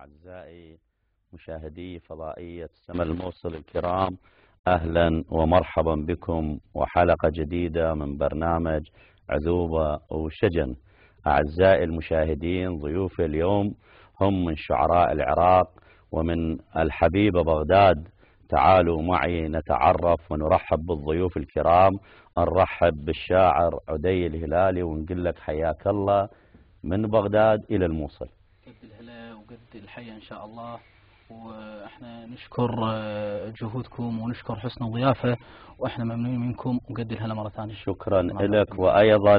أعزائي مشاهدي فضائية السماء الموصل الكرام، أهلا ومرحبا بكم وحلقة جديدة من برنامج عذوبة وشجن. أعزائي المشاهدين، ضيوفي اليوم هم من شعراء العراق ومن الحبيبة بغداد. تعالوا معي نتعرف ونرحب بالضيوف الكرام. نرحب بالشاعر عدي الهلالي ونقول لك حياك الله من بغداد إلى الموصل. قد الهلا وقد الحيا إن شاء الله، وإحنا نشكر جهودكم ونشكر حسن الضيافة، وإحنا ممنونين منكم وقد الهلا مرة ثانية. شكرا لك. وأيضا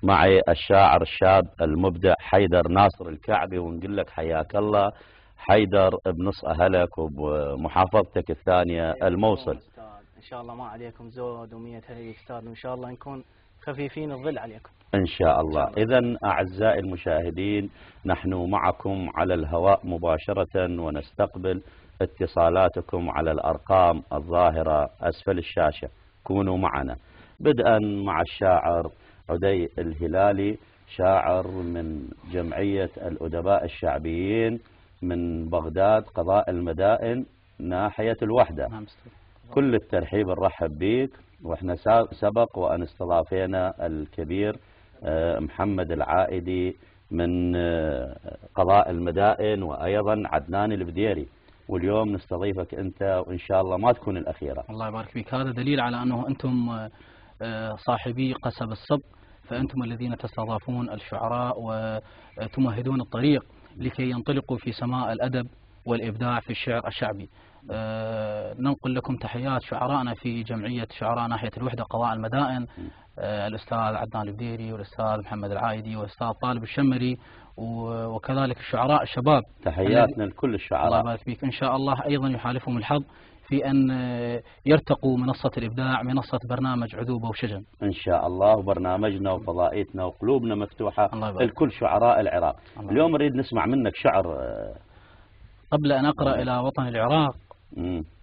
معي الشاعر الشاب المبدع حيدر ناصر الكعبي ونقول لك حياك الله حيدر بنص أهلك وبمحافظتك الثانية الموصل. إن شاء الله ما عليكم زود ومية هلي أستاذ، وإن شاء الله نكون خفيفين الظل عليكم إن شاء الله. إذن أعزائي المشاهدين، نحن معكم على الهواء مباشرة ونستقبل اتصالاتكم على الأرقام الظاهرة أسفل الشاشة. كونوا معنا بدءا مع الشاعر عدي الهلالي، شاعر من جمعية الأدباء الشعبيين من بغداد قضاء المدائن ناحية الوحدة. كل الترحيب نرحب بيك، واحنا سبق وان استضافينا الكبير محمد العائدي من قضاء المدائن وايضا عدنان البديري، واليوم نستضيفك انت وان شاء الله ما تكون الاخيره. الله يبارك فيك. هذا دليل على انه انتم صاحبي قصب الصب، فانتم الذين تستضافون الشعراء وتمهدون الطريق لكي ينطلقوا في سماء الادب والابداع في الشعر الشعبي. ننقل لكم تحيات شعرائنا في جمعية شعراء ناحية الوحدة قضاء المدائن، الأستاذ عدنان البديري والأستاذ محمد العائدي والأستاذ طالب الشمري، وكذلك الشعراء الشباب. تحياتنا لكل الشعراء. الله يبارك فيك. إن شاء الله أيضا يحالفهم الحظ في أن يرتقوا منصة الإبداع، منصة برنامج عذوبة وشجن إن شاء الله. وبرنامجنا وفضائيتنا وقلوبنا مفتوحة لكل شعراء العراق. اليوم نريد نسمع منك شعر. قبل أن أقرأ إلى وطن العراق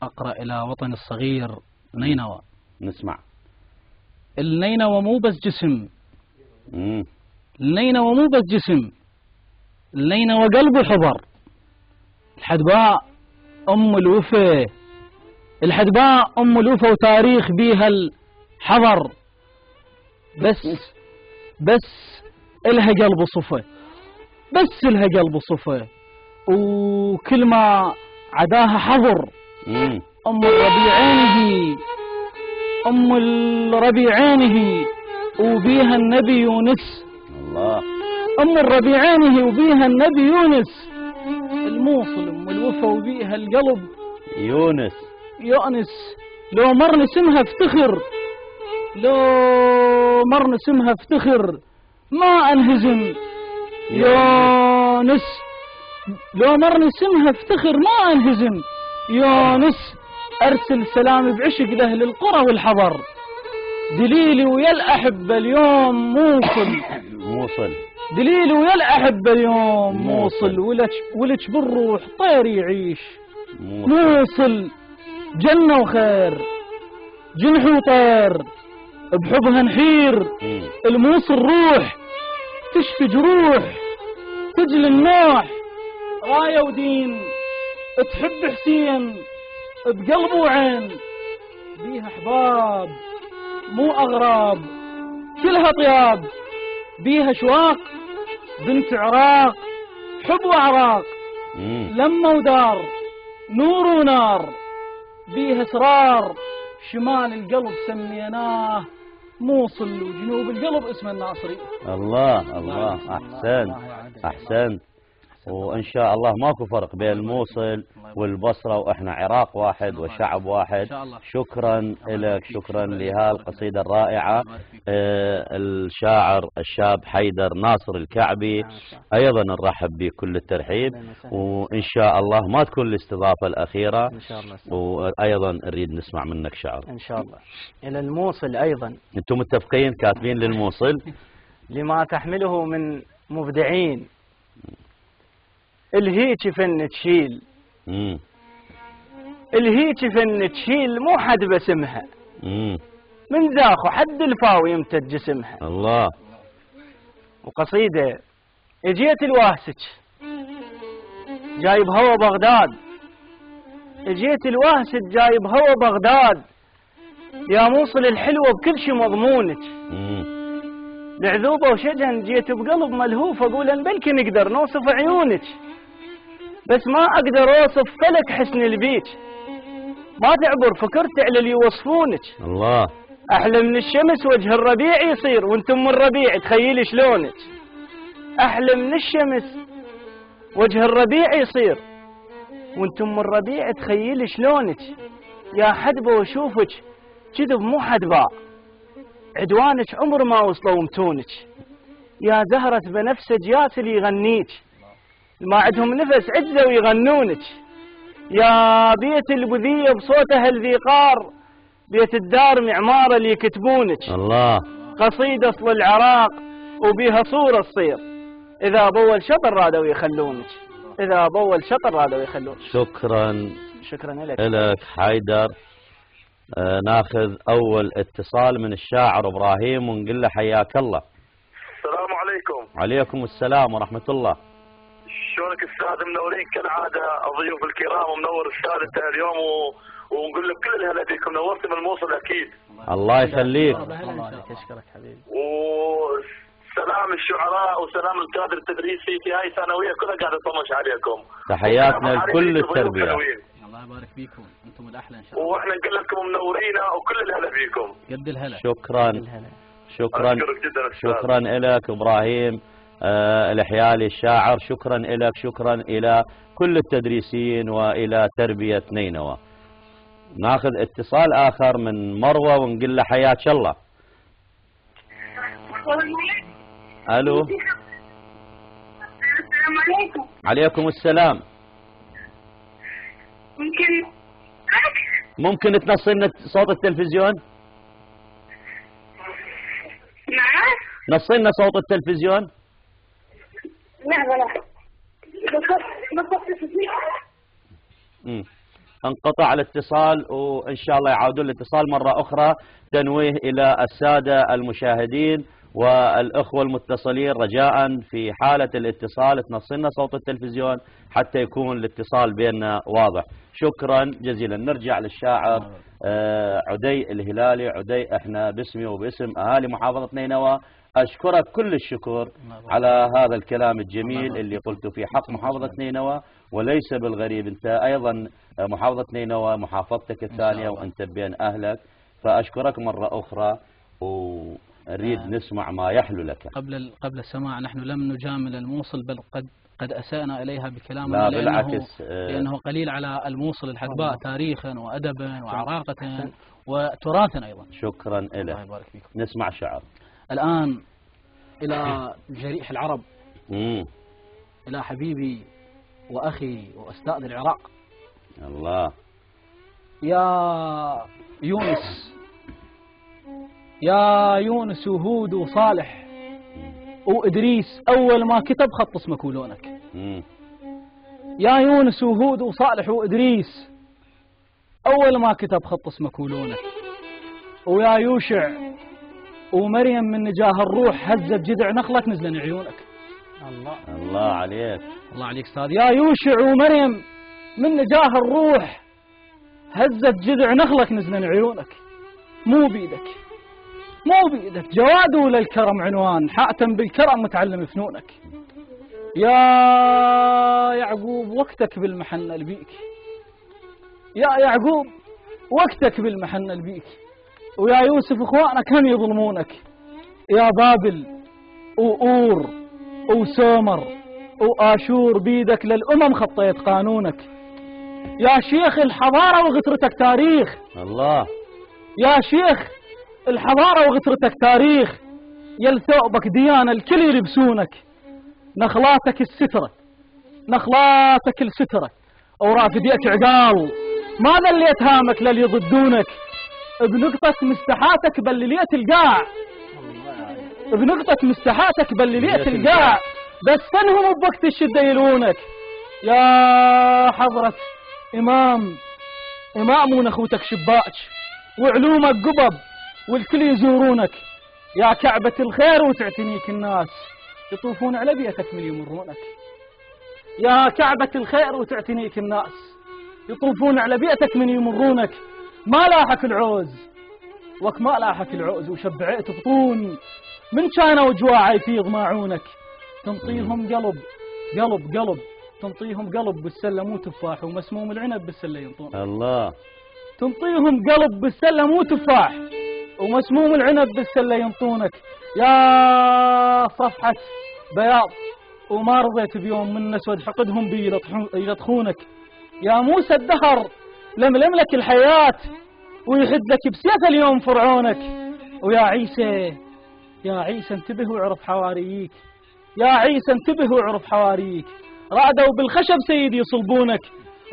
أقرأ إلى وطن الصغير نينوى. نسمع. النينوى مو بس جسم، النينوى مو بس جسم، النينوى قلب وحضر. الحدباء أم الوفا، الحدباء أم الوفا وتاريخ بيها الحضر، بس إلها قلب صفا، بس إلها قلب صفا، وكل ما عداها حضر. أم الربيعين، أم الربيعين وبيها النبي يونس. الله. أم الربيعين وبيها النبي يونس، الموصل أم الوفا وبيها القلب يونس. لو مر نسمها افتخر، لو مر نسمها افتخر ما أنهزم. يونس لو مر نسمها افتخر ما انهزم. يونس ارسل سلام بعشق لاهل القرى والحضر، دليلي ويا الاحبه اليوم موصل، دليلي ويا الاحبه اليوم موصل، ولك بالروح طير يعيش. موصل جنه وخير، جنح وطير بحبها نحير. الموصل روح تشفي جروح، تجلي النوح، راية ودين، تحب حسين بقلب وعين. بيها احباب مو اغراب، كلها طياب. بيها شواق بنت عراق، حب واعراق، لما ودار نور ونار. بيها اسرار شمال القلب سميناه موصل، وجنوب القلب اسمه الناصري. الله الله، احسنت. وإن شاء الله ماكو فرق بين الموصل والبصرة، وإحنا عراق واحد وشعب واحد. شكرا لك، شكرا لهالقصيدة الرائعة. الشاعر الشاب حيدر ناصر الكعبي أيضا نرحب بكل الترحيب، وإن شاء الله ما تكون الاستضافة الأخيرة إن شاء الله. وأيضا نريد نسمع منك شعر إن شاء الله. إلى الموصل أيضا. أنتم متفقين كاتبين للموصل لما تحمله من مبدعين. الهيك فن تشيل، الهيك فن تشيل مو حد بسمها، من ذاخو حد الفاو يمتد جسمها. الله. وقصيدة اجيت الواسج جايب هوا بغداد، جيت الوهسد جايب هوا بغداد، يا موصل الحلوة بكل شي مضمونك. لعذوبة وشجن جيت بقلب ملهوف أقول أن بلكي نقدر نوصف عيونك، بس ما أقدر أوصف فلك حسن البيك، ما تعبر فكرت على اللي يوصفونك. الله. أحلى من الشمس وجه الربيع يصير وانتم من الربيع، تخيلي شلونك. أحلى من الشمس وجه الربيع يصير وانتم من الربيع، تخيلي شلونك. يا حدبة وشوفك كذب مو حدباء، عدوانك عمر ما وصلوا متونك. يا زهرة بنفسج ياسل يغنيك، ما عندهم نفس عجزوا يغنونك. يا بيت البذية بصوتها الذيقار، بيت الدار معمارة اللي يكتبونك. الله. قصيدة أصل العراق وبيها صورة تصير، إذا بول شطر رادوا يخلونك، إذا بول شطر رادوا يخلونك. شكرا لك حيدر. ناخذ أول اتصال من الشاعر إبراهيم ونقول له حياك الله. السلام عليكم. عليكم السلام ورحمة الله. شلونك استاذ؟ منورين كالعادة الضيوف الكرام، ومنور استاذ انت اليوم ونقول لك كل الهلا بكم، نورت من الموصل اكيد. الله يخليك. اشكرك حبيبي. وسلام الشعراء وسلام الكادر التدريسي في هاي الثانوية كلها قاعد تطمش عليكم. تحياتنا لكل التربية. الله يبارك فيكم، انتم الاحلى ان شاء الله. واحنا نقول لكم منورينا وكل الهلا بكم. قد الهلا. شكرا لك ابراهيم الحيالي الشاعر. شكرا لك، شكرا الى كل التدريسيين والى تربية نينوى. ناخذ اتصال اخر من مروة ونقول له حياك الله. الو. السلام عليكم. عليكم السلام. ممكن تنصينا صوت التلفزيون؟ نعم. نصينا صوت التلفزيون. لا انقطع الاتصال، وإن شاء الله يعودون الاتصال مرة أخرى. تنويه إلى السادة المشاهدين والأخوة المتصلين، رجاء في حالة الاتصال تنصلنا صوت التلفزيون حتى يكون الاتصال بيننا واضح. شكرا جزيلا. نرجع للشاعر عدي الهلالي. عدي، احنا باسمي وباسم أهالي محافظة نينوى أشكرك كل الشكر على هذا الكلام الجميل اللي قلته في حق محافظة نينوى، وليس بالغريب، أنت أيضا محافظة نينوى محافظتك الثانية وأنت بين أهلك، فأشكرك مرة أخرى ونريد نسمع ما يحلو لك. قبل السماع، نحن لم نجامل الموصل، بل قد أسأنا إليها بكلامنا. لا بالعكس، لأنه قليل على الموصل الحدباء تاريخا وأدبا وعراقة وتراثا أيضا. شكرا لك. الله يبارك فيكم. نسمع شعر الآن إلى جريح العرب، إلى حبيبي وأخي وأستاذ العراق. الله. يا يونس وهود وصالح وإدريس أول ما كتب خط اسمك ولونك. يا يونس وهود وصالح وإدريس أول ما كتب خط اسمك ولونك. ويا يوشع ومريم من نجاه الروح هزت جذع نخلك نزلن عيونك. الله عليك. الله عليك استاذ. يا يوشع ومريم من نجاه الروح هزت جذع نخلك نزلن عيونك. مو بيدك جواد ولا الكرم عنوان، حاتم بالكرم متعلم فنونك. يا يعقوب وقتك بالمحنة البيك، يا يعقوب وقتك بالمحنة البيك. ويا يوسف اخوانك هم يظلمونك. يا بابل وأور وسومر وآشور بيدك للأمم خطيت قانونك. يا شيخ الحضارة وغترتك تاريخ. الله. يا شيخ الحضارة وغترتك تاريخ، يل ثوبك ديانة الكل يلبسونك. نخلاتك السترة ورافديك عقال، ما ذليت هامك للي يضدونك. بنقطة مستحاتك بلليت القاع، بنقطة مستحاتك بلليت القاع، بس فنهم بوقت الشدة يلونك. يا حضرة إمام ونخوتك شباك وعلومك قبب والكل يزورونك. يا كعبة الخير وتعتنيك الناس يطوفون على بيتك من يمرونك. يا كعبة الخير وتعتنيك الناس، يطوفون على بيئتك من يمرونك، ما لاحك العوز وك ما لاحك العوز، وشبعت بطون من كانوا جواع يفيض ماعونك. تنطيهم قلب قلب قلب، تنطيهم قلب بالسلة مو تفاح، ومسموم العنب بالسلة ينطونك. الله. تنطيهم قلب بالسلة مو تفاح، ومسموم العنب بالسلة ينطونك. يا صفحة بياض وما رضيت بيوم من اسود حقدهم بي يلطخونك. يا موسى الدهر لملم لك الحياة ويحد لك بسيف اليوم فرعونك. ويا عيسى، يا عيسى انتبه واعرف حواريك، يا عيسى انتبه واعرف حواريك. رادوا بالخشب سيدي يصلبونك،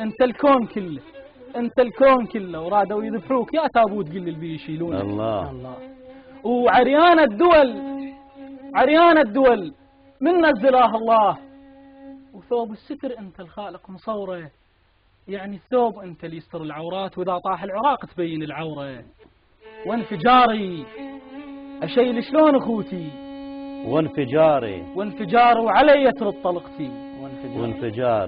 انت الكون كله، انت الكون كله، ورادوا يذبحوك يا تابوت قل اللي بيشيلونك. الله. وعريان الدول، عريان الدول من نزلاه الله، وثوب الستر انت الخالق مصوره. يعني الثوب انت اللي يستر العورات، واذا طاح العراق تبين العوره. وانفجاري اشيل شلون اخوتي، وانفجاري وعلي ترد طلقتي.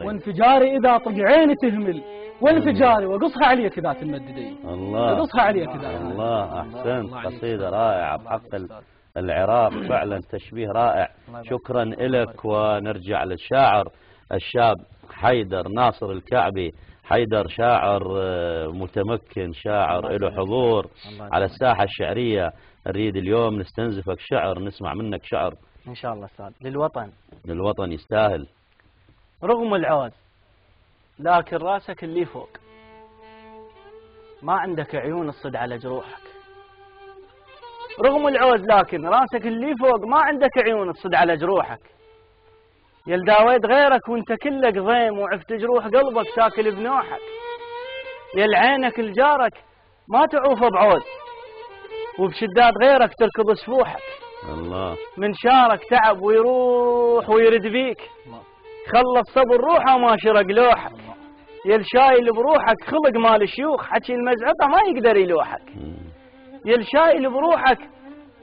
وانفجاري اذا طق عيني تهمل، وانفجاري وقصها عليك اذا تمددي. الله. قصها عليك اذا. الله. احسنت. قصيدة رائعة بحق العراق، فعلا تشبيه رائع. شكرا لك. ونرجع للشاعر الشاب حيدر ناصر الكعبي. حيدر شاعر متمكن، شاعر له حضور على الساحة الشعرية. نريد اليوم نستنزفك شعر، نسمع منك شعر إن شاء الله أستاذ. للوطن، للوطن يستاهل. رغم العوز لكن راسك اللي فوق، ما عندك عيون تصد على جروحك. رغم العوز لكن راسك اللي فوق، ما عندك عيون تصد على جروحك. يل داويت غيرك وانت كلك ضيم، وعفت جروح قلبك ساكل بنوحك. يل عينك لجارك ما تعوف بعوز، وبشدات غيرك تركض سفوحك. الله. من شارك تعب ويروح ويرد بيك، خلص صبر روحه ما شرق لوحك. يل شايل بروحك خلق مال شيوخ، حكي المزعطة ما يقدر يلوحك. يل شايل بروحك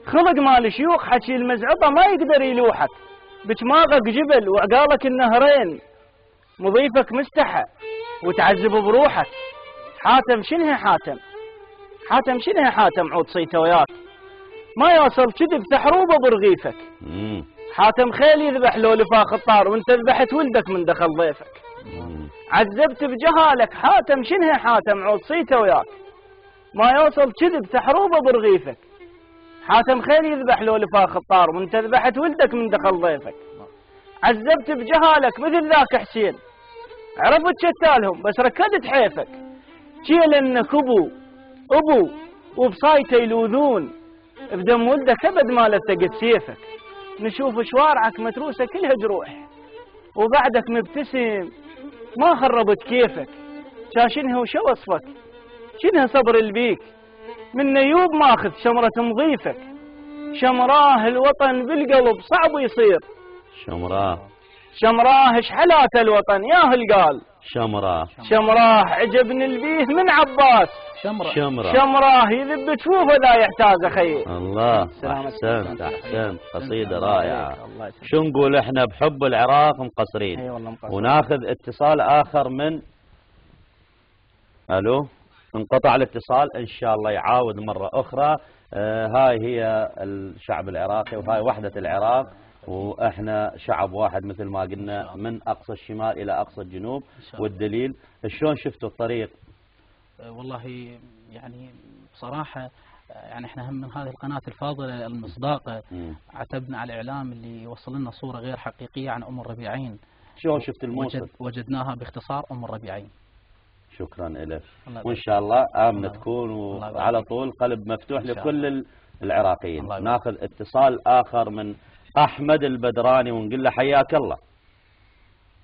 خلق مال شيوخ، حكي المزعطة ما يقدر يلوحك. بجماغك جبل وعقالك النهرين، مضيفك مستحى وتعذب بروحك. حاتم شنه حاتم، حاتم شنه حاتم عود صيته وياك، ما يوصل كذب تحروبه برغيفك. حاتم خيل يذبح لو لفا خطار، وانت ذبحت ولدك من دخل ضيفك. عذبت بجهالك حاتم شنه حاتم عود صيته وياك، ما يوصل كذب تحروبه برغيفك. حاتم خيل يذبح لو لفا خطار، وانت ذبحت ولدك من دخل ضيفك. عذبت بجهالك مثل ذاك حسين، عرفت شتالهم بس ركدت حيفك. شيل انك ابو وبصايته يلوذون، بدم ولدك ابد ما لتقت سيفك. نشوف شوارعك متروسه كلها جروح، وبعدك مبتسم ما خربت كيفك. شاشنها وشو وصفك، شنها صبر البيك، من نيوب ماخذ شمرة مضيفك. شمراه الوطن بالقلب صعب يصير، شمراه شحلات الوطن يا هالقال. شمراه عجبني البيه من عباس، شمراه يذب جفوفه ذا يحتاج خير. الله. احسنت. قصيدة رائعة. شو نقول احنا بحب العراق مقصرين. وناخذ اتصال اخر من الو. انقطع الاتصال، ان شاء الله يعاود مرة اخرى. هاي هي الشعب العراقي، وهاي وحدة العراق، واحنا شعب واحد مثل ما قلنا من اقصى الشمال الى اقصى الجنوب. والدليل شلون شفتوا الطريق؟ والله يعني بصراحة يعني احنا هم من هذه القناة الفاضلة المصداقة عتبنا على الاعلام اللي يوصل لنا صورة غير حقيقية عن ام الربيعين. شلون شفت الموصل؟ وجدناها باختصار ام الربيعين. شكرا لك، وان شاء الله آمنة تكون، وعلى طول قلب مفتوح لكل العراقيين. ناخذ اتصال اخر من احمد البدراني ونقول له حياك الله.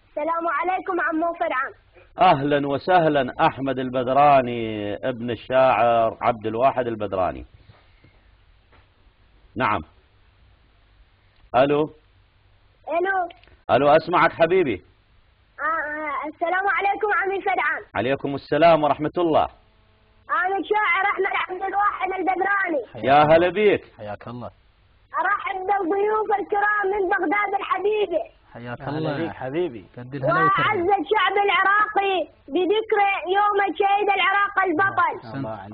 السلام عليكم عمو فرعان. اهلا وسهلا احمد البدراني ابن الشاعر عبد الواحد البدراني. نعم. الو اسمعك حبيبي. السلام عليكم عمي فرعان. عليكم السلام ورحمة الله. انا الشاعر احمد عبد الواحد البدراني. يا هلا بيك. حياك الله. ارحب بالضيوف الكرام من بغداد الحبيبه. حياك أهلا الله بيك حبيبي. قد الهلا وأعز والتربية. الشعب العراقي بذكرى يوم الشهيد العراقي البطل.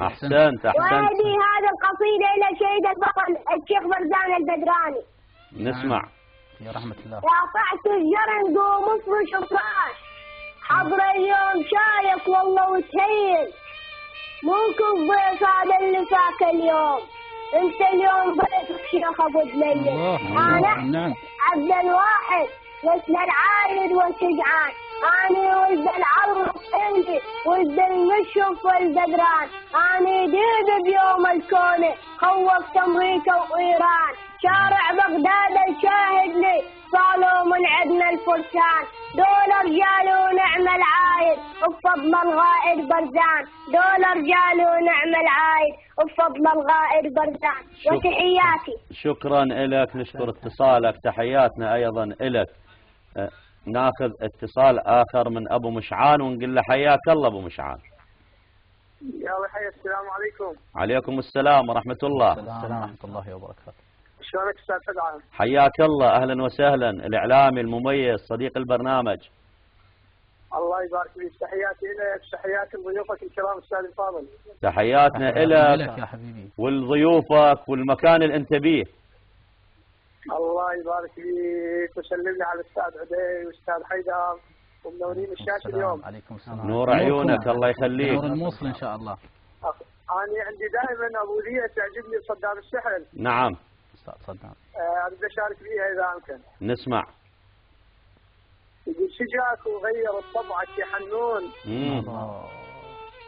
أحسنت وأهدي هذه القصيدة إلى شهيد البطل الشيخ برزان البدراني. نسمع. يا رحمة الله. يا طعت الجرن قوم اصبر شفراش، حضر اليوم شايف والله وتهيل، ممكن ضيف هذا اللي فاك اليوم، انت اليوم ضيف شيخ ابو دليل. انا نعم. عبد الواحد مثل العايد والشجعان، أنا ولد العرب عندي ولد المشرف والبدران، أنا ديب بيوم الكون خوفت أمريكا وإيران، شارع بغداد الشاهد لي صالوا من عندنا الفرسان، دول رجال ونعم العايد وبفضل الغائد برزان، دول رجال ونعم العايد وبفضل الغائد برزان. وتحياتي. شكرا لك، نشكر اتصالك، تحياتنا أيضا لك. ناخذ اتصال آخر من أبو مشعان ونقول له حياك الله أبو مشعان. يا وحي السلام عليكم. عليكم السلام ورحمة الله. السلام ورحمة الله وبركاته. شلونك استاذ فدعان؟ حياك الله، أهلا وسهلا، الإعلامي المميز صديق البرنامج. الله يبارك فيك، تحياتي لك، تحياتي لضيوفك الكرام استاذ الفاضل. تحياتنا لك يا حبيبي ولضيوفك والمكان اللي أنت بيه. الله يبارك فيك، وسلم لي على الاستاذ عدي والاستاذ حيدر ومنورين الشاشه اليوم. عليكم السلام. نور عيونك، الله يخليك. نور الموصل ان شاء الله. انا عندي دائما ابو ذيه تعجبني صدام السحل. نعم. استاذ صدام. اريد اشارك فيها اذا امكن. نسمع. يقول شجاك وغير طبعك يا حنون.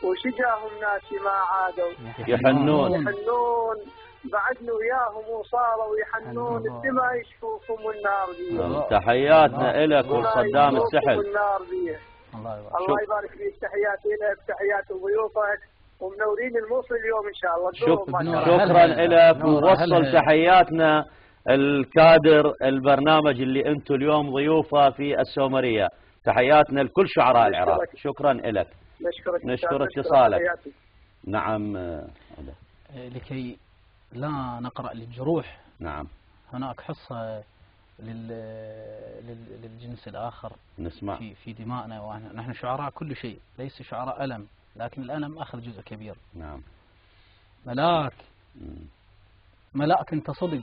وشجاهم ناسي ما عادوا. يا حنون. يحنون بعدنا وياهم وصاروا يحنون، الدماء يشفوكم والنار بيه. تحياتنا لك وصدام السحل. والنار بيه. الله يبارك فيك، تحياتي لك، تحياتي لضيوفك ومنورين الموصل اليوم ان شاء الله. شكرا لك، ووصل تحياتنا الكادر البرنامج اللي انتم اليوم ضيوفه في السومرية، تحياتنا لكل شعراء العراق. شكرا لك. نشكر اتصالك. نعم. لكي لا نقرأ للجروح. نعم. هناك حصة للجنس الآخر. نسمع. في دمائنا، ونحن شعراء كل شيء، ليس شعراء ألم، لكن الألم أخذ جزء كبير. نعم. ملاك انت صدق،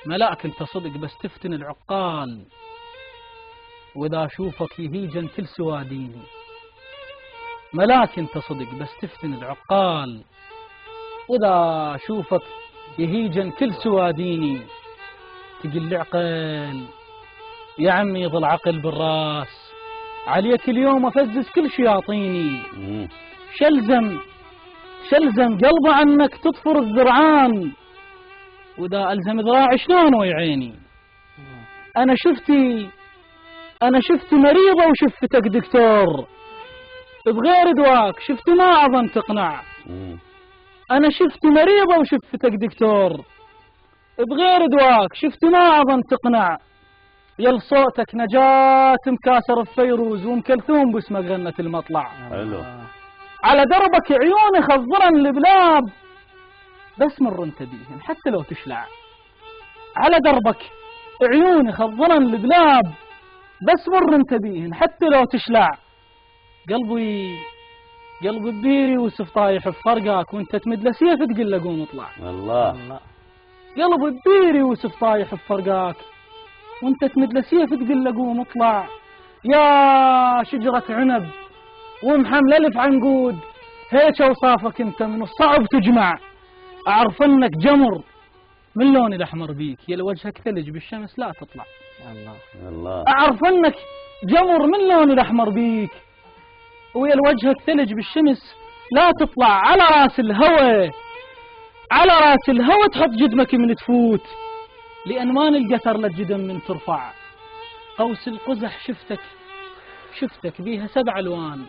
ملاك انت صدق، بس تفتن العقال، وإذا أشوفك يهيجن كل سواديني. ملاك انت صدق بس تفتن العقال، وإذا أشوفك يهيجن كل سواديني. تقل عقل يا عمي، يظل عقل بالراس، عليك اليوم أفزز كل شياطيني. شلزم قلبه عنك تطفر الذرعان، وإذا ألزم ذراعي شلون ويعيني. أنا شفتي مريضة وشفتك دكتور، بغير دواك شفت ما أظن تقنع. أنا شفتي مريضة وشفتك دكتور، بغير دواك شفت ما أظن تقنع. يل صوتك نجاة مكاسر الفيروز، وأم كلثوم باسمك غنت المطلع. حلو. على دربك عيوني خضرن البلاب، بس مر انت بيهن حتى لو تشلع. على دربك عيوني خضرن البلاب، بس مر انت بيهن حتى لو تشلع. قلبي ببيري وسف طايح بفرقك، وانت تمد له سيف تقول له قوم اطلع. الله. قلبي ببيري وسف طايح بفرقك، وانت تمد له سيف تقول له قوم اطلع. يا شجرة عنب ومحمل الف عنقود، هيك اوصافك انت من الصعب تجمع. اعرف انك جمر من لون الاحمر بيك، يا وجهك ثلج بالشمس لا تطلع. الله. اعرف انك جمر من لون الاحمر بيك، ويا وجهك ثلج بالشمس لا تطلع. على راس الهوى تحط جدمك من تفوت، لأنمان القتر للجدم من ترفع. قوس القزح شفتك بيها 7 ألوان،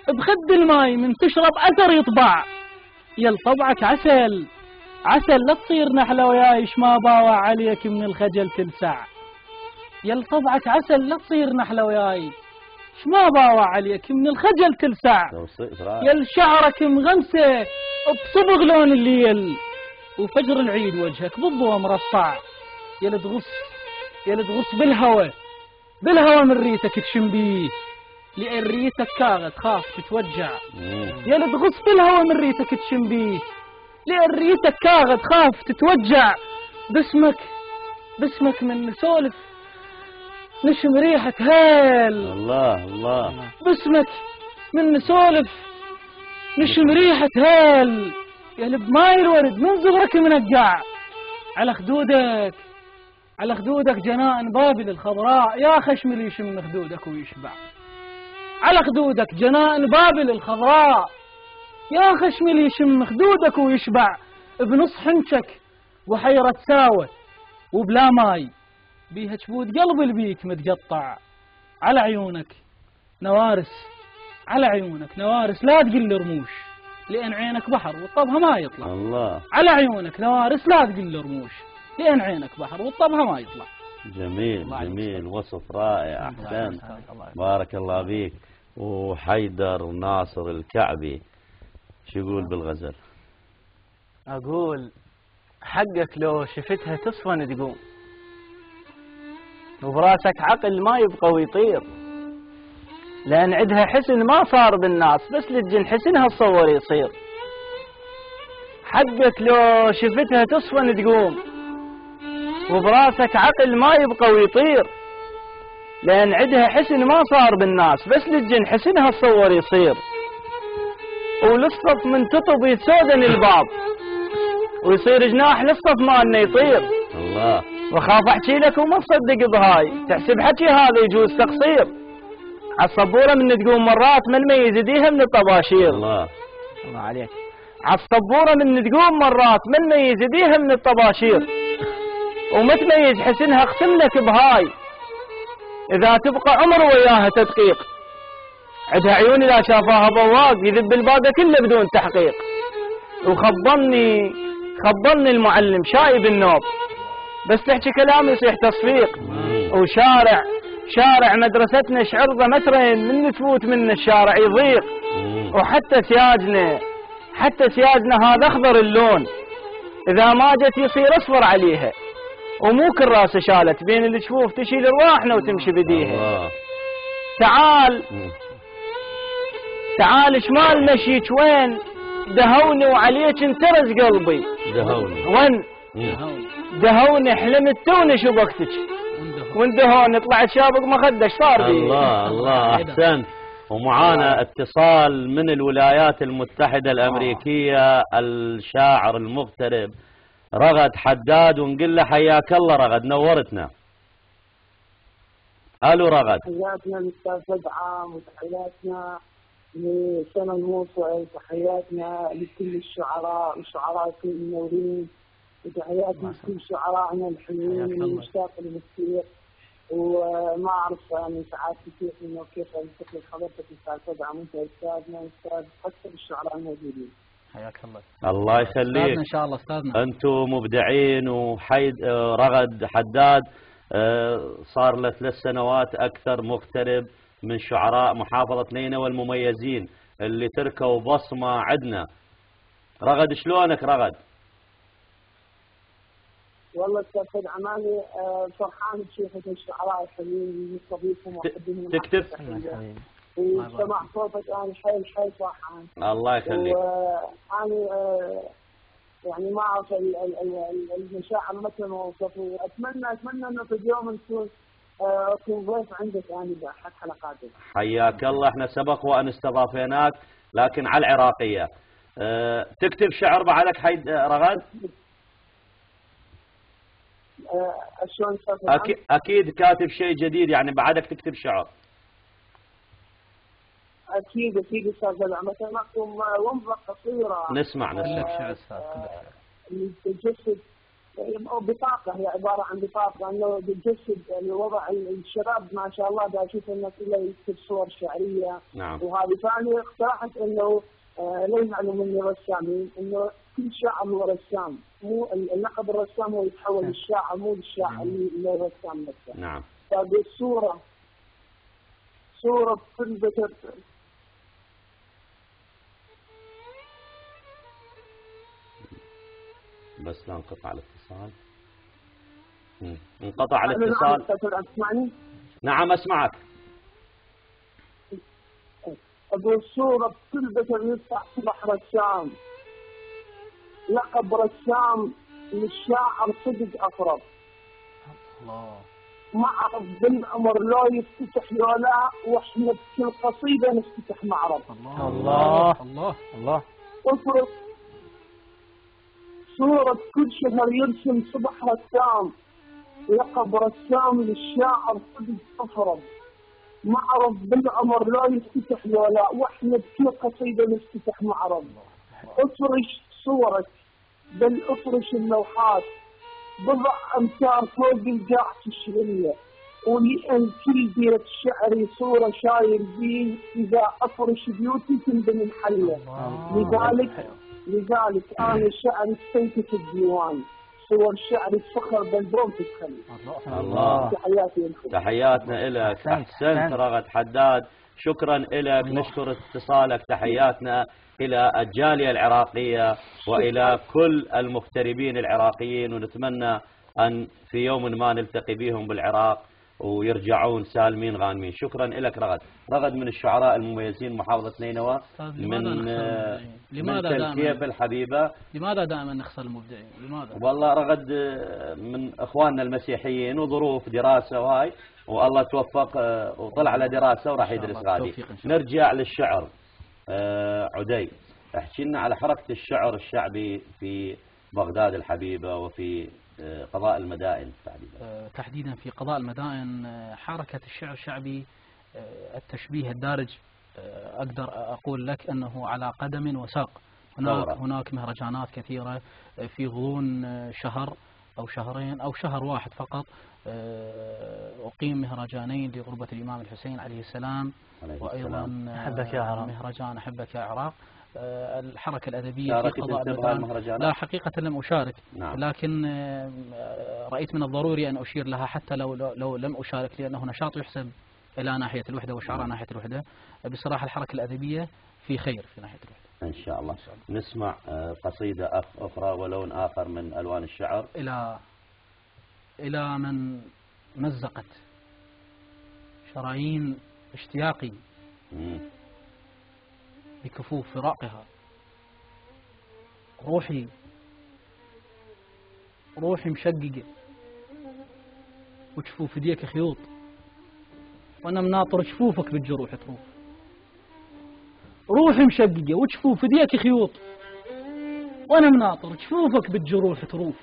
بخد الماي من تشرب أثر يطبع. يل طبعك عسل لا تصير نحلة ويايش، ما باوع عليك من الخجل تلسع. يل طبعك عسل لا تصير نحلة وياي، ما باوع عليك من الخجل تلسع. يل شعرك مغمسة بصبغ لون الليل، وفجر العيد وجهك بالضوء مرصع. يل يا اللي تغص بالهوى من ريتك تشم بيه، لأن ريتك كاغد خاف تتوجع. يا اللي تغص بالهوى من ريتك تشم بيه، لأن ريتك كاغد خاف تتوجع. باسمك من نسولف نشم ريحة هال. الله الله. باسمك من نسولف نشم ريحة هال، يا اللي بماي الورد من صغرك منقع. على خدودك جنائن بابل الخضراء، يا خشم اللي يشم خدودك ويشبع. على خدودك جنائن بابل الخضراء، يا خشم اللي يشم خدودك ويشبع. بنص حنشك وحيرة ساوة وبلا ماي، بيها جفود قلب البيك متقطع. على عيونك نوارس لا تقل رموش، لأن عينك بحر والطبها ما يطلع. الله. على عيونك نوارس لا تقل رموش، لأن عينك بحر والطبها ما يطلع. جميل وصف رائع. أحسن، بارك الله فيك. وحيدر ناصر الكعبي شو يقول بالغزل؟ أقول حقك لو شفتها تصفن تقوم، وبراسك عقل ما يبقى ويطير، لأن عدها حسن ما صار بالناس، بس للجن حسنها تصور يصير. حقك لو شفتها تصفن تقوم، وبراسك عقل ما يبقى ويطير، لأن عدها حسن ما صار بالناس، بس للجن حسنها تصور يصير. وللصف من تطب يتسودن الباب، ويصير جناح للصف ما انه يطير. الله. وخاف احكي لك وما تصدق بهاي، تحسب حكي هذا يجوز تقصير. عالصبورة من تقوم مرات ما نميز يديها من الطباشير. الله عليك. عالصبورة من تقوم مرات ما نميز يديها من الطباشير، وما تميز حسنها اختم لك بهاي، اذا تبقى عمر وياها تدقيق. عدها عيون اذا شافاها بواق يذب الباقة كله بدون تحقيق. وخبرني المعلم شايب النوب، بس تحكي كلام يصيح تصفيق. وشارع مدرستنا شعرضه مترين من تفوت من الشارع يضيق. وحتى سياجنا هذا اخضر اللون، اذا ما جت يصير اصفر عليها. ومو كل راسه شالت بين الجفوف تشيل رواحنا وتمشي بديها. تعال شمال مشيك وين، دهوني وعليك انترز قلبي. وين دهوني حلمت توني شبكتك، واندهوني طلعت شابك مخدش صار بي. الله احسنت. ومعانا اتصال من الولايات المتحدة الأمريكية، الشاعر المغترب رغد حداد، ونقول له حياك الله رغد، نورتنا. الو رغد. تحياتنا للاستاذ بدعم، وتحياتنا لسنة الموسوعي، تحياتنا لكل الشعراء وشعراء كل المنورين، وتحياتنا لكل شعرائنا الحلوين المشتاق للمسير. وما اعرف يعني سعادتي كيف انه كيف انتقل حضرتك استاذ بدعم، وانت استاذنا واستاذ اكثر الشعراء الموجودين. حياك الله. الله يخليك. استاذنا ان شاء الله استاذنا. انتم مبدعين. رغد حداد صار له 3 سنوات اكثر مغترب من شعراء محافظة نينوى المميزين اللي تركوا بصمة عندنا. رغد شلونك رغد؟ والله استاذ بدعم انا فرحان بشيخة الشعراء الحلوين اللي نستضيفهم واحبهم. تكتب وسمع صوتك انا حيل فرحان. الله يخليك. وانا يعني ما اعرف المشاعر مثل ما وصفوا، واتمنى انه في اليوم نكون ضيف عندك يعني باحد حلقاتك. حياك الله. احنا سبق وان استضافيناك لكن على العراقية. تكتب شعر بعدك رغد؟ شلون اكيد كاتب شيء جديد يعني بعدك تكتب شعر. اكيد استاذ بدعم. مثلا معكم ومضه قصيره نسمع تجسد بطاقه، هي عباره عن بطاقه انه تجسد الوضع الشباب ما شاء الله دا اشوف الناس كلها يكتب صور شعريه. نعم. وهذه ثانيه اقترحت انه لا يزعلوا مني الرسامين انه كل شاعر هو رسام، مو اللقب الرسام هو يتحول للشاعر، مو للشاعر اللي هو الرسام نفسه. نعم. فبالصوره كل ذكر. بس لا انقطع الاتصال. انقطع الاتصال. تسمعني؟ نعم أسمعك. أقول سورة تلبس المفتاح في بحر الشام، لقب رسام للشاعر صدق أفرض. الله. معرض بالأمر لا يفتتح لا، واحنا بكل قصيدة نفتتح معرض. الله الله الله. افرض سورة كل شهر يرسم صبح رسام، لقب رسام للشاعر صدق أفرض. معرض بالأمر لا يفتتح لا، واحنا بكل قصيدة نفتتح معرض. افرش صورك بل افرش اللوحات، بضع أمتار فوق القاع تشغلية، ولأن كل بيت شعري صورة شاير بيه، إذا أفرش بيوتي تنبني محلة. لذلك أنا شعري استنكت الديوان، صور شعري فخر بالبوم تتخلي. الله. تحياتنا إلك. أحسنت رغد حداد، شكرا لك. نشكر اتصالك. تحياتنا إلى الجالية العراقية وإلى كل المغتربين العراقيين، ونتمنى أن في يوم ما نلتقي بهم بالعراق ويرجعون سالمين غانمين. شكرا لك رغد. رغد من الشعراء المميزين محافظة نينوى، من تلكيف الحبيبة. لماذا دائما نخسر المبدعين؟ لماذا؟ والله رغد من إخواننا المسيحيين وظروف دراسة وهاي، والله توفق وطلع على دراسة وراح يدرس غادي. نرجع للشعر. عدي، احكي لنا على حركة الشعر الشعبي في بغداد الحبيبة وفي قضاء المدائن تحديدا. تحديدا في قضاء المدائن حركة الشعر الشعبي، التشبيه الدارج أقدر أقول لك أنه على قدم وساق. هناك مهرجانات كثيرة في غضون شهر أو شهرين أو شهر واحد فقط، أقيم مهرجانين لغربة الإمام الحسين عليه السلام، وأيضا مهرجان أحبك يا عراق. الحركة الأدبية في قضاء المدائن لا حقيقة لم أشارك. نعم. لكن رأيت من الضروري أن أشير لها حتى لو لم أشارك، لأنه نشاط يحسب إلى ناحية الوحدة وشعراء ناحية الوحدة. بصراحة الحركة الأدبية في خير في ناحية الوحدة إن شاء الله. نسمع قصيدة أخرى ولون آخر من ألوان الشعر. إلى من مزقت شرايين اشتياقي بكفوف فراقها، روحي مشققة وجفوف يديك خيوط، وانا مناطر جفوفك بالجروح تروف. روحي مشققة وجفوف يديك خيوط، وانا مناطر جفوفك بالجروح تروف.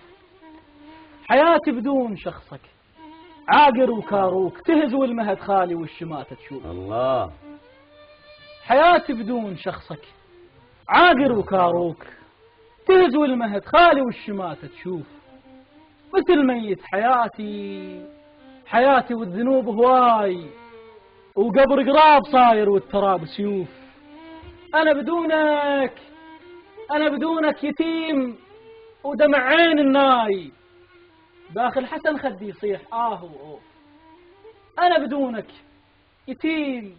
حياتي بدون شخصك عاقر وكاروك، تهزو المهد خالي والشماتة تشوف. الله. حياتي بدون شخصك عاقر وكاروك، تهزو المهد خالي والشماتة تشوف. مثل ميت حياتي والذنوب هواي، وقبر قراب صاير والتراب سيوف. أنا بدونك يتيم ودمع عين الناي، داخل حسن خدي يصيح وأوف. أنا بدونك يتيم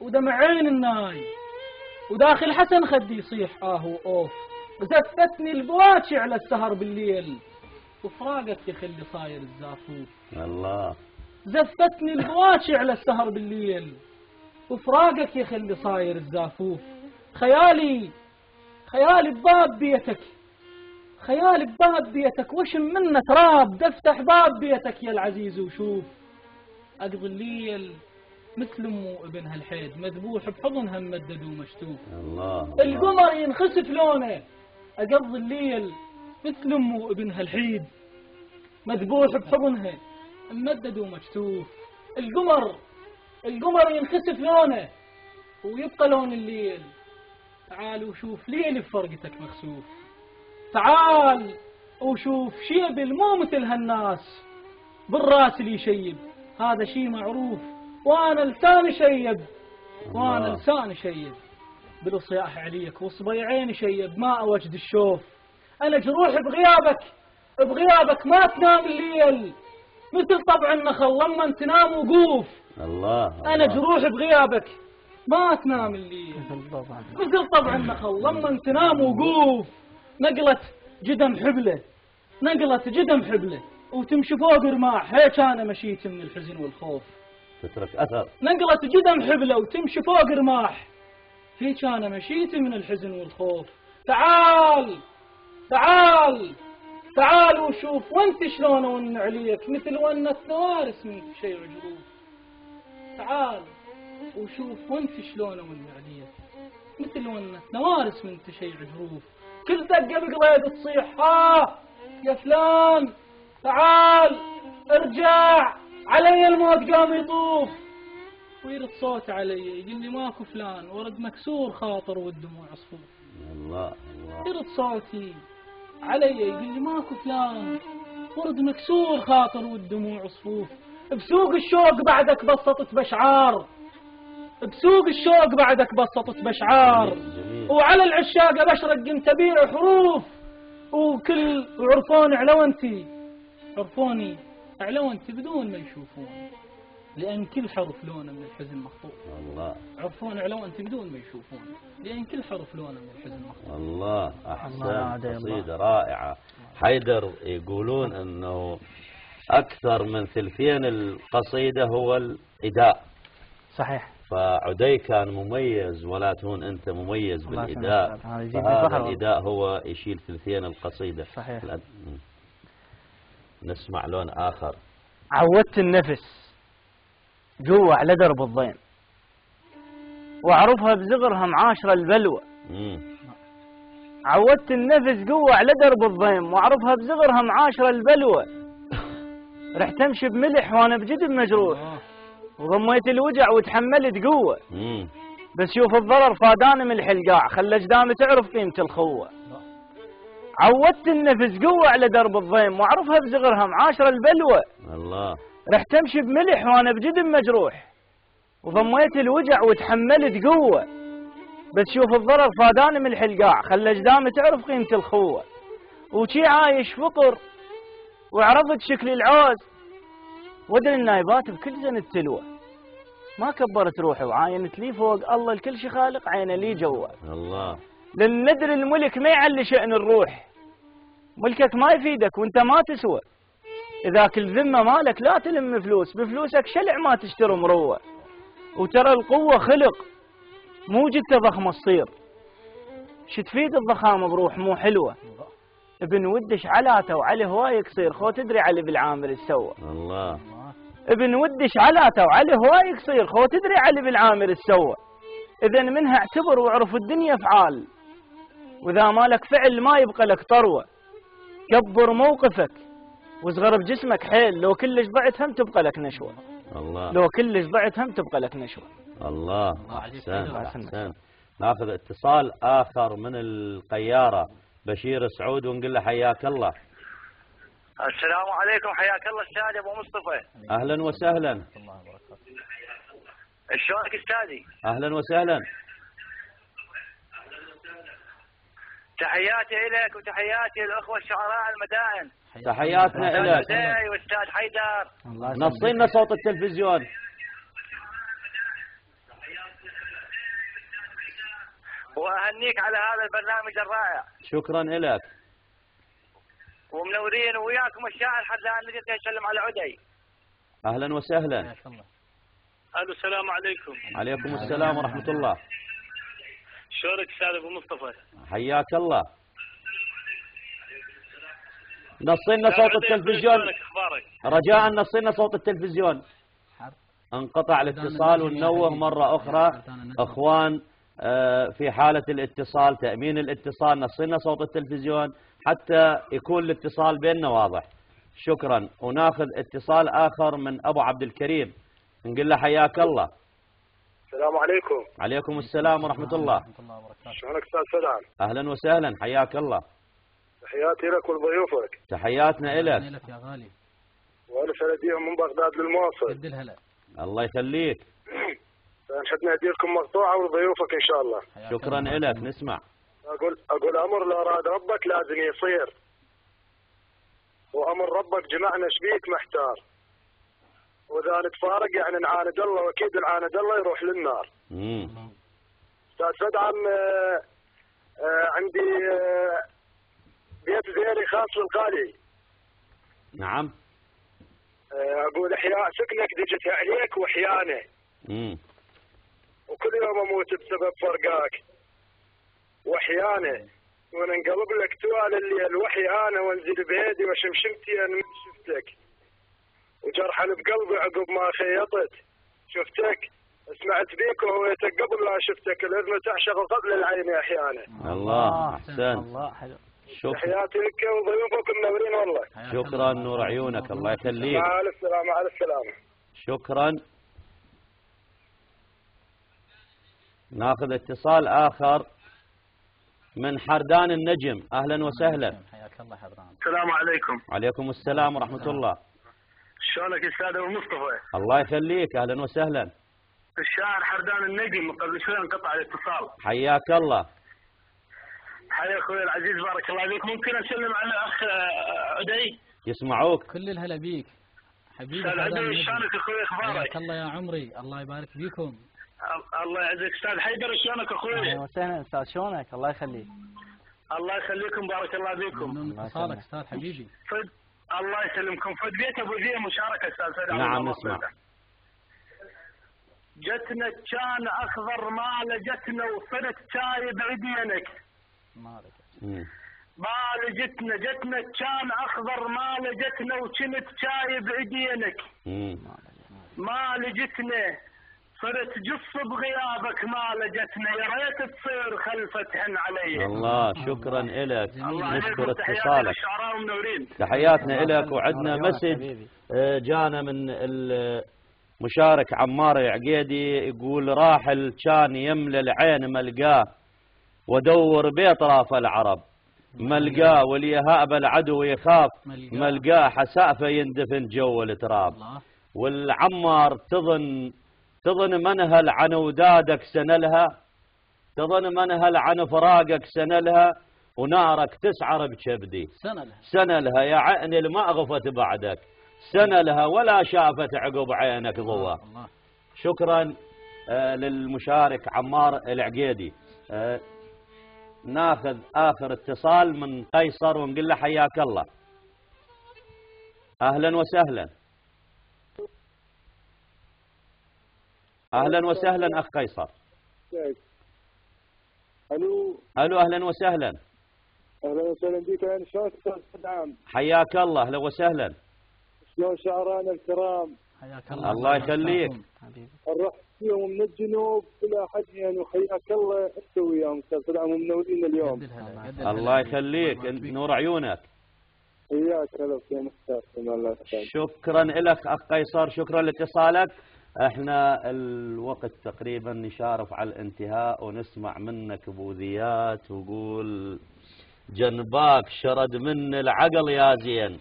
ودمع عين الناي، وداخل حسن خدي يصيح وأوف. زفتني البواكي على السهر بالليل، وفراقك يخلي صاير الزافوف. الله. زفتني البواكي على السهر بالليل، وفراقك يخلي صاير الزافوف. خيالي بباب بيتك، خيالي بباب بيتك، وشم منه تراب، دفتح باب بيتك يا العزيز وشوف. أقضي الليل مثل أمه ابنها الحيد، مذبوح بحضنها ممدد ومشتوف. الله. القمر ينخسف لونه، أقضي الليل مثل أمه ابنها الحيد، مذبوح بحضنها ممدد ومشتوف. القمر ينخسف لونه ويبقى لون الليل. تعال وشوف ليل بفرقتك مخسوف. تعال وشوف شيب مو مثل هالناس، بالراس اللي يشيب، هذا شي معروف. وانا لساني شيب، بالصياح عليك وصبيعين شيب، ما اوجد الشوف. انا جروح بغيابك ما تنام الليل، مثل طبع النخل لما تنام وقوف. الله. انا جروح بغيابك ما تنام الليل، مثل طبع النخل لما تنام وقوف. نقلت جدم حبله وتمشي فوق رماح، هيك أنا مشيت من الحزن والخوف. تترك أثر. نقلة جدم حبلة وتمشي فوق رماح، هيك أنا مشيت من الحزن والخوف. تعال تعال تعال وشوف وانت شلون ون عليك مثل ونة نوارس من شيء عجروف. تعال وشوف وانت شلون ون عليك مثل ونة نوارس من شيء عجروف. كل دقة بقليد تصيح يا فلان تعال ارجع، علي الموت قام يطوف. ويرد صوت علي يقول لي ماكو فلان، ورد مكسور خاطر والدموع عصفور. الله الله. يرد صوتي علي يقول لي ماكو فلان، ورد مكسور خاطر والدموع عصفوف. بسوق الشوق بعدك بسطت بشعار، بسوق الشوق بعدك بسطت بشعار. وعلى العشاقة بشرق انت بيع حروف. وكل عرفوني علونتي، عرفوني علونتي بدون ما يشوفون، لأن كل حرف لونه من الحزن مخطوط. الله. عرفوني علونتي بدون ما يشوفون، لأن كل حرف لونه من الحزن مخطوط. الله. أحسن، قصيدة رائعة. حيدر يقولون أنه أكثر من ثلثين القصيدة هو الإداء. صحيح. فعدي كان مميز ولا تهون أنت مميز بالإداء، فهذا الإداء هو يشيل ثلثين القصيدة. صحيح. نسمع لون آخر. عودت النفس جوا على درب الضيم، وأعرفها بزغرها معاشرة البلوى. عودت النفس جوا على درب الضيم، وأعرفها بزغرها معاشرة البلوى. رح تمشي بملح وأنا بجدب مجروح، وضميت الوجع وتحملت قوة. بس شوف الضرر فاداني من الحلقاع، خلى اجدامي تعرف قيمة الخوة. عودت النفس قوة على درب الضيم، واعرفها بزغرها معاشرة البلوى. الله. رح تمشي بملح وانا بجدم مجروح، وضميت الوجع وتحملت قوة. بس شوف الضرر فاداني من الحلقاع، خلى اجدامي تعرف قيمة الخوة. وشي عايش فقر وعرفت شكل العوز، ودري النايبات بكل زن التلوى. ما كبرت روحي وعاينت لي فوق الله الكل شي خالق، عينه لي جوا. الله. لأن ندري الملك ما يعلي شأن الروح، ملكك ما يفيدك وانت ما تسوى. إذا كل ذمة مالك لا تلم فلوس، بفلوسك شلع ما تشتري مروة. وترى القوة خلق مو جدته ضخمة تصير، شتفيد الضخامة بروح مو حلوة. ابن ودش علاته وعلي هواي قصير، خو تدري علي بالعامر السوى. الله. ابن ودش علاته وعلي هواي قصير، خو تدري علي بالعامر السوى. إذا منها اعتبر واعرف الدنيا فعال، وإذا مالك فعل ما يبقى لك طروة. كبر موقفك واصغر بجسمك حيل، لو كلش ضعت هم تبقى لك نشوة. الله. لو كلش ضعت هم تبقى لك نشوة. الله. أحسن. ناخذ اتصال آخر من القيارة، بشير سعود، ونقول له حياك الله. السلام عليكم، حياك الله استاذ ابو مصطفى. اهلا وسهلا. شلونك استاذي؟ اهلا وسهلا. تحياتي لك وتحياتي للاخوه الشعراء المدائن. تحياتنا لك. واستاذ حيدر. نصينا صوت التلفزيون. واهنيك على هذا البرنامج الرائع. شكرا لك. ومنورين وياكم الشاعر حتى ان نجي نسلم على عدي. اهلا وسهلا. الو السلام عليكم. عليكم السلام ورحمه الله. شلونك استاذ ابو مصطفى؟ حياك الله. نصينا صوت التلفزيون رجاء، نصينا صوت التلفزيون. انقطع الاتصال، وننوه مره اخرى اخوان في حاله الاتصال، تامين الاتصال، نصينا صوت التلفزيون حتى يكون الاتصال بيننا واضح. شكرا. وناخذ اتصال آخر من أبو عبد الكريم، نقول له حياك الله. السلام عليكم. عليكم السلام ورحمة الله. شلونك أستاذ سلام؟ أهلا وسهلا، حياك الله. تحياتي لك ولضيوفك. تحياتنا لك. يا غالي. وأنا سنديهم من بغداد للموصل. قد الهلا. الله يخليك. نحب نهديكم مقطوعة ولضيوفك إن شاء الله. شكرا لك. نسمع. أقول أمر لو أراد ربك لازم يصير، وأمر ربك جمعنا شبيك محتار، وإذا نتفارق يعني نعاند الله، وأكيد نعاند الله يروح للنار. أستاذ سدعم عندي بيت زيني خاص للغالي. نعم. اقول احياء سكنك دجت عليك واحيانه. وكل يوم اموت بسبب فرقاك واحيانه، وننقلب لك توال الليل وحيانه، وانزل بيدي وشمشمتي انا من شفتك، وجرحا بقلبي عقب ما خيطت شفتك. سمعت بيك وهويتك قبل لا شفتك، الاذن تعشق قبل العين احيانا. الله احسن. الله حلو. تحياتك وضيوفك منورين والله. شكرا نور عيونك، الله يخليك. مع السلامه. على السلامه. شكرا. ناخذ اتصال آخر من حردان النجم. أهلا وسهلا. حياك الله حردان. السلام عليكم. عليكم السلام ورحمة الله. شلونك استاذ ابو مصطفى؟ الله يخليك، أهلا وسهلا. الشاعر حردان النجم، قبل شوي انقطع الاتصال. حياك الله. حيا اخوي العزيز بارك الله فيك. ممكن اسلم على الاخ عدي؟ يسمعوك. كل الهلا بيك حبيبي. استاذ عدي شلونك اخوي اخبارك؟ حياك الله يا عمري، الله يبارك فيكم. الله يعزك. استاذ حيدر شلونك اخوي؟ اهلا وسهلا استاذ، شلونك؟ الله يخليك. الله يخليكم بارك الله فيكم. من اتصالك استاذ حبيبي. فد الله يسلمكم. فد بيت ابو ذي مشاركه استاذ فد. نعم نسمع. جتنا كان اخضر ماله جتنا وصرت شاي بعدينك. ماله جتنا كان اخضر ماله جتنا وكنت شاي بعدينك. ماله جتنا صرت جص بغيابك، ما لجتنا يا ريت تصير خلفتهن علي. الله شكرا لك، نشكر اتصالك. تحياتنا تحياتنا لك. وعندنا مسج جانا من المشارك عمار العقيدي يقول راحل كان يملى العين ملقاه ودور بأطراف العرب، ملقاه واليهاب العدو يخاف، ملقاه حسافه يندفن جو التراب. والعمار تظن منهل عن ودادك سنلها، تظن منهل عن فراقك سنلها، ونارك تسعر بكبدي سنلها يا عين ما غفت بعدك سنلها ولا شافت عقب عينك ضوء. شكرا للمشارك عمار العقيدي. ناخذ آخر اتصال من قيصر ونقول له حياك الله. أهلا وسهلا. أهلا وسهلا أخ قيصر. الو أهلا وسهلا. اهلا وسهلا بك. انا شلون استاذ عام؟ حياك الله. أهلا وسهلا. شلون شعرانا الكرام؟ حياك الله. الله يخليك. نروح فيهم من الجنوب الى حجين، وحياك الله انت وياهم استاذ عام ومنورين اليوم. الله يخليك، نور عيونك. حياك هلا وسهلا استاذ. شكرا لك اخ قيصر، شكرا لاتصالك. احنا الوقت تقريبا نشارف على الانتهاء، ونسمع منك بوذيات وقول جنباك شرد من العقل يا زين.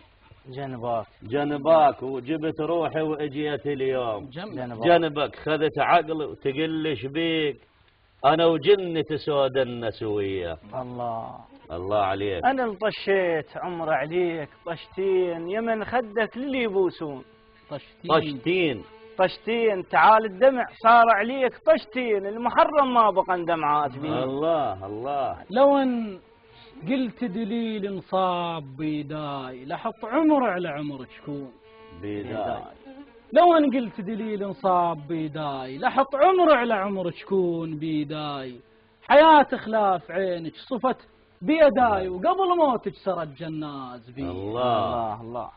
جنباك وجبت روحي واجيت اليوم جنبك خذت عقل وتقلش بيك انا وجنتي سودنا سويه. الله عليك. انا انطشيت عمر عليك طشتين، يمن خدك للي يبوسون. طشتين تعال الدمع صار عليك طشتين، المحرم ما بقى دمعات بيه. الله لو ان قلت دليل انصاب بيداي لحط عمر على عمرك شكون بيداي. لو ان قلت دليل انصاب بيداي لحط عمر على عمرك شكون بيداي. حياة خلاف عينك صفت بيداي، وقبل موتك سرت جناز بي. الله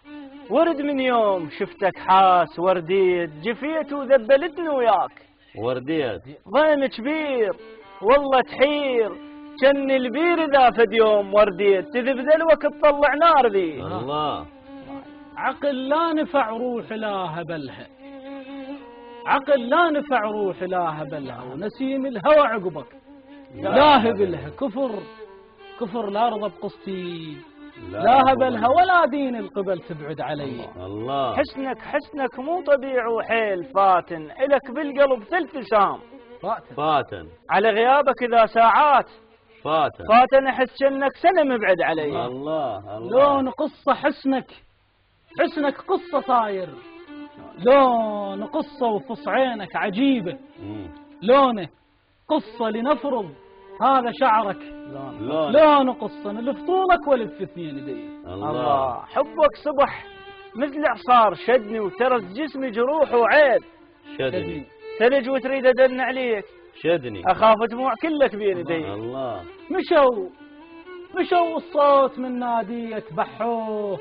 ورد من يوم شفتك حاس ورديت، جفيت وذبلتني وياك ورديت. ضيم كبير والله تحير، كن البير اذا فد يوم ورديت تذب ذلوك تطلع نار ذي. الله عقل لا نفع روح لا هبلها، عقل لا نفع روح لا هبلها، ونسيم الهوى عقبك لا هبلها. كفر لا رضى بقصتي لا هبلها، ولا دين القبل تبعد علي. الله حسنك مو طبيعي وحيل فاتن، إلك بالقلب ثلث سام فاتن على غيابك إذا ساعات فاتن أحس كأنك سنة مبعد علي. الله لون قصة حسنك قصة صاير، لون قصة وفص عينك عجيبة. لونه قصة لنفرض هذا شعرك، لون قصة لف طولك ولف اثنين دي. الله حبك صبح مثل إعصار شدني وترس جسمي جروح وعيب. شدني ثلج وتريد أدن عليك. شدني أخاف دموع كلك بين يديك. الله. مشوا الصوت من نادي يتبحوه،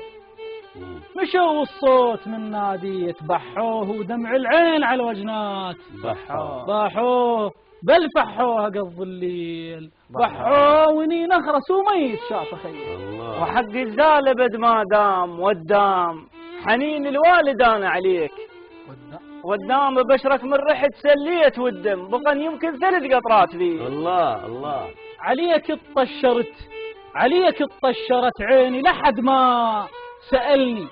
مشوا الصوت من نادي يتبحوه، ودمع العين على الوجنات بحوه بل فحوه قض الليل بحوه وني نخرس وميت شاف خير. وحق الزال بد ما دام والدام حنين الوالدان عليك، والدام بشرك من ريحة سليت والدم بقى يمكن 3 قطرات فيه. الله عليك عليك اطشرت عيني لحد ما سألني،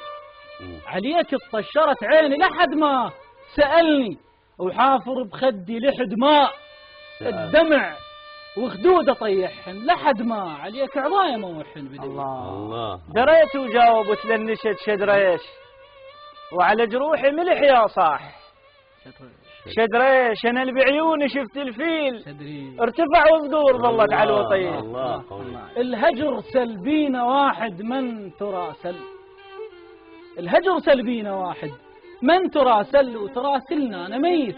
عليك اطشرت عيني لحد ما سألني، وحافر بخدي لحد ما الدمع وخدوده طيحن لحد ما عليك عضايا موحن بدي. الله دريت وجاوبت للنشد شدريش، وعلى جروحي ملح يا صاح شدريش. انا اللي بعيوني شفت الفيل ارتفع وصدور ظلت على الوطين. الهجر سلبينا واحد من تراسل، الهجر سلبينا واحد من تراسل، وتراسلنا انا ميت.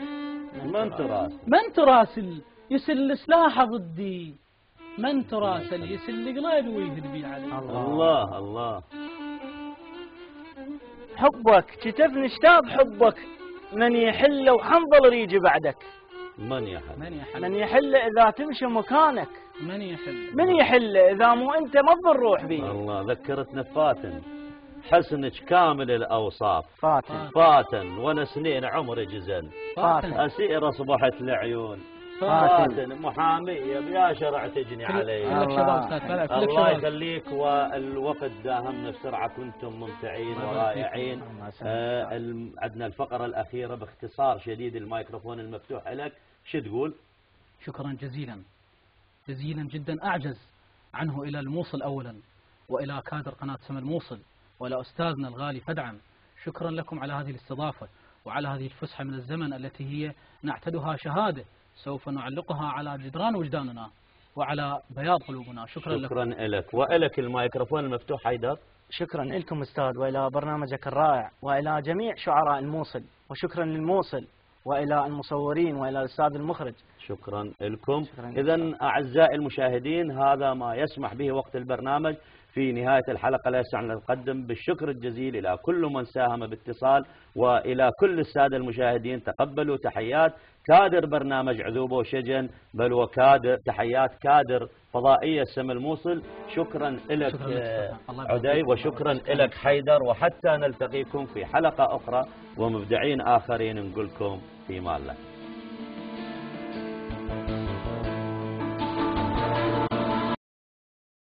من تراسل يسل سلاحه ضدي، من تراسل يسل قليل ويهد بي علي. الله حبك كتفني اشتاق حبك، من يحل وحنظل ريجي بعدك. من يحل إذا تمشي مكانك، من يحل إذا مو أنت ما تظل روح بي. الله ذكرتنا فاتن، حسنك كامل الأوصاف. فاتن وانا سنين عمري جزن، أسير أصبحت العيون. فاتن محامية بيا شرع تجني علي. الله يخليك، والوقت داهمنا بسرعة، كنتم ممتعين ورائعين. عندنا الفقرة الأخيرة باختصار شديد، الميكروفون المفتوح لك، شو تقول؟ شكرا جزيلا جدا، أعجز عنه إلى الموصل أولا، وإلى كادر قناة سما الموصل، وإلى أستاذنا الغالي فدعم. شكرا لكم على هذه الاستضافة وعلى هذه الفسحة من الزمن التي هي نعتدها شهادة سوف نعلقها على جدران وجداننا وعلى بياض قلوبنا. شكرا لك. وإلك الميكروفون المفتوح حيدر. شكرا لكم أستاذ، وإلى برنامجك الرائع، وإلى جميع شعراء الموصل، وشكرا للموصل، وإلى المصورين، وإلى الأستاذ المخرج. شكرا لكم. إذن أعزائي المشاهدين، هذا ما يسمح به وقت البرنامج. في نهاية الحلقة لا يسعنا أن نقدم بالشكر الجزيل إلى كل من ساهم باتصال، وإلى كل السادة المشاهدين. تقبلوا تحيات كادر برنامج عذوبة وشجن، بل وكادر تحيات كادر فضائية سما الموصل. شكرا لك عدي، وشكرا لك حيدر، وحتى نلتقيكم في حلقة أخرى ومبدعين آخرين، نقولكم في مان الله.